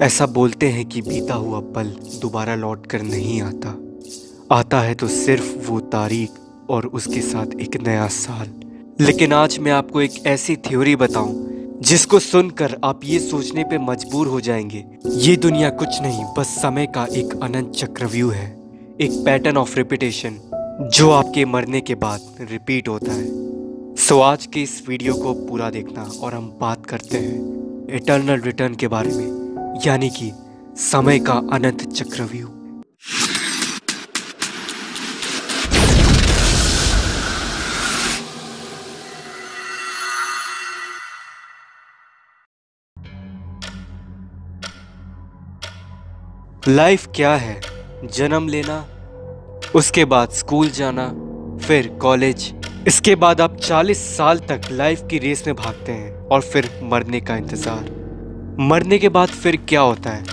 ऐसा बोलते हैं कि बीता हुआ पल दोबारा लौट कर नहीं आता। आता है तो सिर्फ वो तारीख और उसके साथ एक नया साल। लेकिन आज मैं आपको एक ऐसी थ्योरी बताऊं जिसको सुनकर आप ये सोचने पे मजबूर हो जाएंगे, ये दुनिया कुछ नहीं बस समय का एक अनंत चक्रव्यूह है, एक पैटर्न ऑफ रिपीटेशन जो आपके मरने के बाद रिपीट होता है। सो आज के इस वीडियो को पूरा देखना और हम बात करते हैं इटर्नल रिटर्न के बारे में, यानी कि समय का अनंत चक्रव्यूह। लाइफ क्या है? जन्म लेना, उसके बाद स्कूल जाना, फिर कॉलेज, इसके बाद आप 40 साल तक लाइफ की रेस में भागते हैं और फिर मरने का इंतजार। मरने के बाद फिर क्या होता है?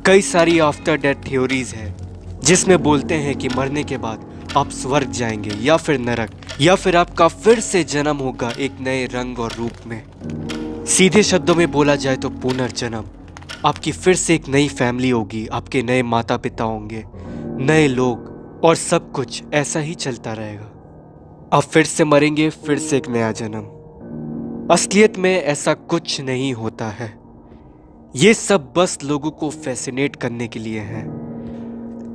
कई सारी आफ्टर डेथ थ्योरीज है जिसमें बोलते हैं कि मरने के बाद आप स्वर्ग जाएंगे या फिर नरक, या फिर आपका फिर से जन्म होगा एक नए रंग और रूप में। सीधे शब्दों में बोला जाए तो पुनर्जन्म। आपकी फिर से एक नई फैमिली होगी, आपके नए माता पिता होंगे, नए लोग, और सब कुछ ऐसा ही चलता रहेगा। आप फिर से मरेंगे, फिर से एक नया जन्म। असलियत में ऐसा कुछ नहीं होता है। ये सब बस लोगों को फैसिनेट करने के लिए है।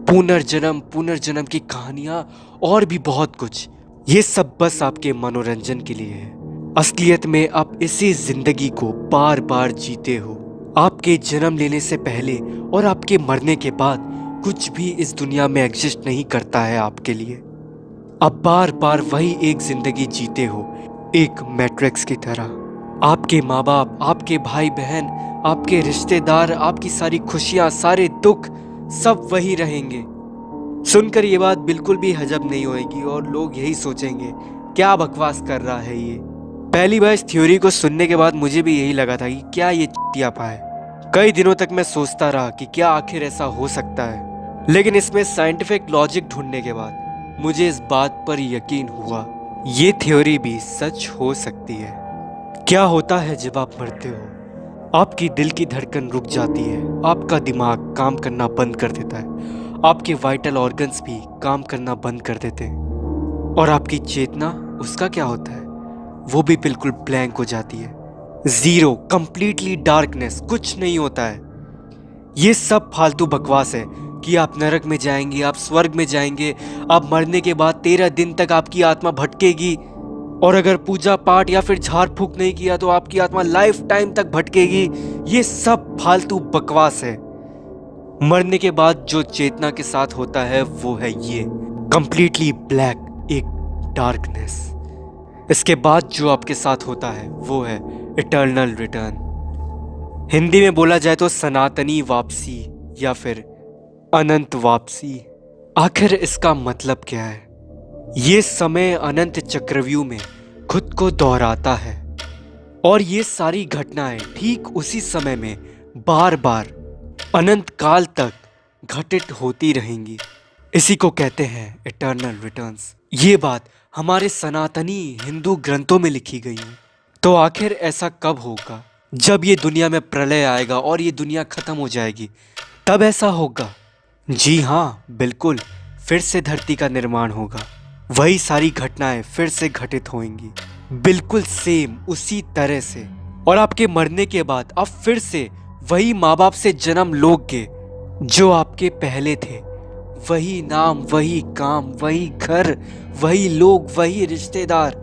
पुनर्जन्म, पुनर्जन्म की कहानियां और भी बहुत कुछ, ये सब बस आपके मनोरंजन के लिए है। असलियत में आप इसी जिंदगी को बार बार जीते हो। आपके जन्म लेने से पहले और आपके मरने के बाद कुछ भी इस दुनिया में एग्जिस्ट नहीं करता है आपके लिए। आप बार बार वही एक जिंदगी जीते हो, एक मैट्रिक्स की तरह। आपके माँ बाप, आपके भाई बहन, आपके रिश्तेदार, आपकी सारी खुशियाँ, सारे दुख सब वही रहेंगे। सुनकर ये बात बिल्कुल भी हजब नहीं होएगी और लोग यही सोचेंगे क्या बकवास कर रहा है ये। पहली बार इस थ्योरी को सुनने के बाद मुझे भी यही लगा था कि क्या ये चिट्टियापा है। कई दिनों तक मैं सोचता रहा कि क्या आखिर ऐसा हो सकता है, लेकिन इसमें साइंटिफिक लॉजिक ढूंढने के बाद मुझे इस बात पर यकीन हुआ ये थ्योरी भी सच हो सकती है। क्या होता है जब आप मरते हो? आपकी दिल की धड़कन रुक जाती है, आपका दिमाग काम करना बंद कर देता है, आपके वाइटल ऑर्गन्स भी काम करना बंद कर देते हैं, और आपकी चेतना, उसका क्या होता है? वो भी बिल्कुल ब्लैंक हो जाती है। जीरो, कंप्लीटली डार्कनेस, कुछ नहीं होता है। ये सब फालतू बकवास है कि आप नरक में जाएंगे, आप स्वर्ग में जाएंगे, आप मरने के बाद 13 दिन तक आपकी आत्मा भटकेगी, और अगर पूजा पाठ या फिर झाड़ फूक नहीं किया तो आपकी आत्मा लाइफ टाइम तक भटकेगी। ये सब फालतू बकवास है। मरने के बाद जो चेतना के साथ होता है वो है ये कंप्लीटली ब्लैक, एक डार्कनेस। इसके बाद जो आपके साथ होता है वो है इटर्नल रिटर्न। हिंदी में बोला जाए तो सनातनी वापसी या फिर अनंत वापसी। आखिर इसका मतलब क्या है? ये समय अनंत चक्रव्यूह में खुद को दोहराता है और ये सारी घटनाएं ठीक उसी समय में बार बार अनंत काल तक घटित होती रहेंगी। इसी को कहते हैं इटर्नल रिटर्न्स। ये बात हमारे सनातनी हिंदू ग्रंथों में लिखी गई है। तो आखिर ऐसा कब होगा? जब ये दुनिया में प्रलय आएगा और ये दुनिया खत्म हो जाएगी, तब ऐसा होगा। जी हाँ, बिल्कुल, फिर से धरती का निर्माण होगा, वही सारी घटनाएं फिर से घटित होंगी, बिल्कुल सेम उसी तरह से। और आपके मरने के बाद आप फिर से वही माँ बाप से जन्म लोगे जो आपके पहले थे। वही नाम, वही काम, वही घर, वही लोग, वही रिश्तेदार,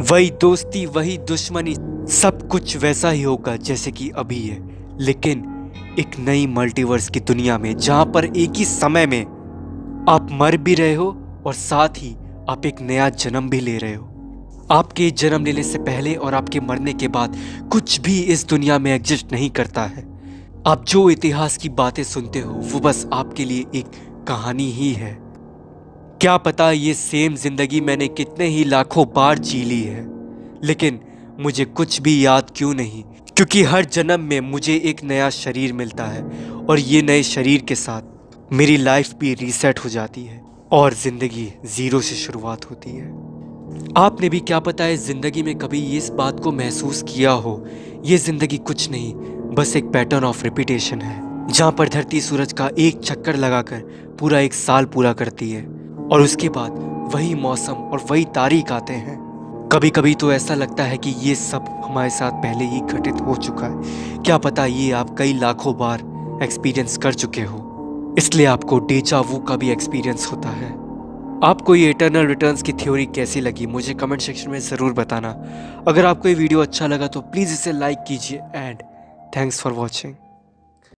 वही दोस्ती, वही दुश्मनी, सब कुछ वैसा ही होगा जैसे कि अभी है, लेकिन एक नई मल्टीवर्स की दुनिया में, जहां पर एक ही समय में आप मर भी रहे हो और साथ ही आप एक नया जन्म भी ले रहे हो। आपके जन्म लेने से पहले और आपके मरने के बाद कुछ भी इस दुनिया में एग्जिस्ट नहीं करता है। आप जो इतिहास की बातें सुनते हो वो बस आपके लिए एक कहानी ही है। क्या पता ये सेम जिंदगी मैंने कितने ही लाखों बार जी ली है, लेकिन मुझे कुछ भी याद क्यों नहीं, क्योंकि हर जन्म में मुझे एक नया शरीर मिलता है और ये नए शरीर के साथ मेरी लाइफ भी रीसेट हो जाती है और जिंदगी जीरो से शुरुआत होती है। आपने भी क्या पता है जिंदगी में कभी इस बात को महसूस किया हो, ये जिंदगी कुछ नहीं बस एक पैटर्न ऑफ रिपीटेशन है। जहाँ पर धरती सूरज का एक चक्कर लगाकर पूरा एक साल पूरा करती है और उसके बाद वही मौसम और वही तारीख आते हैं। कभी कभी तो ऐसा लगता है कि ये सब हमारे साथ पहले ही घटित हो चुका है। क्या पता ये आप कई लाखों बार एक्सपीरियंस कर चुके हो, इसलिए आपको डेजा वू का भी एक्सपीरियंस होता है। आपको ये इटर्नल रिटर्न्स की थ्योरी कैसी लगी मुझे कमेंट सेक्शन में ज़रूर बताना। अगर आपको ये वीडियो अच्छा लगा तो प्लीज़ इसे लाइक कीजिए एंड थैंक्स फॉर वॉचिंग।